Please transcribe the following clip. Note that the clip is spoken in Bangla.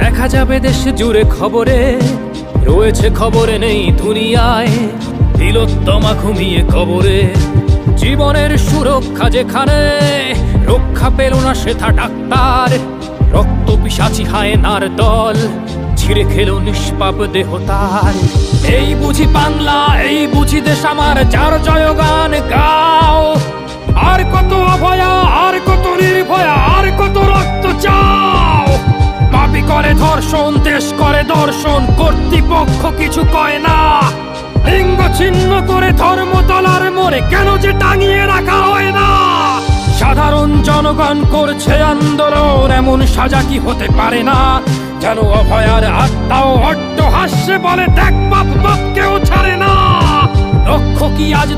দেখা যাবে দেশ জুড়ে খবরে, রয়েছে খবরে নেই দুনিয়ায়। তিলোত্তমা ঘুমিয়ে কবরে, জীবনের সুরক্ষা যেখানে, রক্ষা পেল না সেথা ডাক্তার। রক্ত পিশাচি হায়নার দল ছিঁড়ে খেলো নিষ্পাপ দেহ তার। এই বুঝি বাংলা, এই বুঝি দেশ আমার, যার জয়গান গাও। আর কত অভয়া, আর কত নির্ভয়া, আর কত রক্ত চাও। পাপী করে ধর্ষণ, দেশ করে দর্শন, কর্তৃপক্ষ কিছু কয় না। লিঙ্গ ছিন্ন করে ধর্মতলার মোড়ে কেন যে টাঙিয়ে রাখা হয় না। সাধারণ জনগণ করছে আন্দোলন, এমন সাজা কি হতে পারে না। যেন অভয়ার আত্মাও অট্ট হাস্যে বলে, দেখ বাপ বাপ কেউ ছাড়ে না। লক্ষ্য কি আজ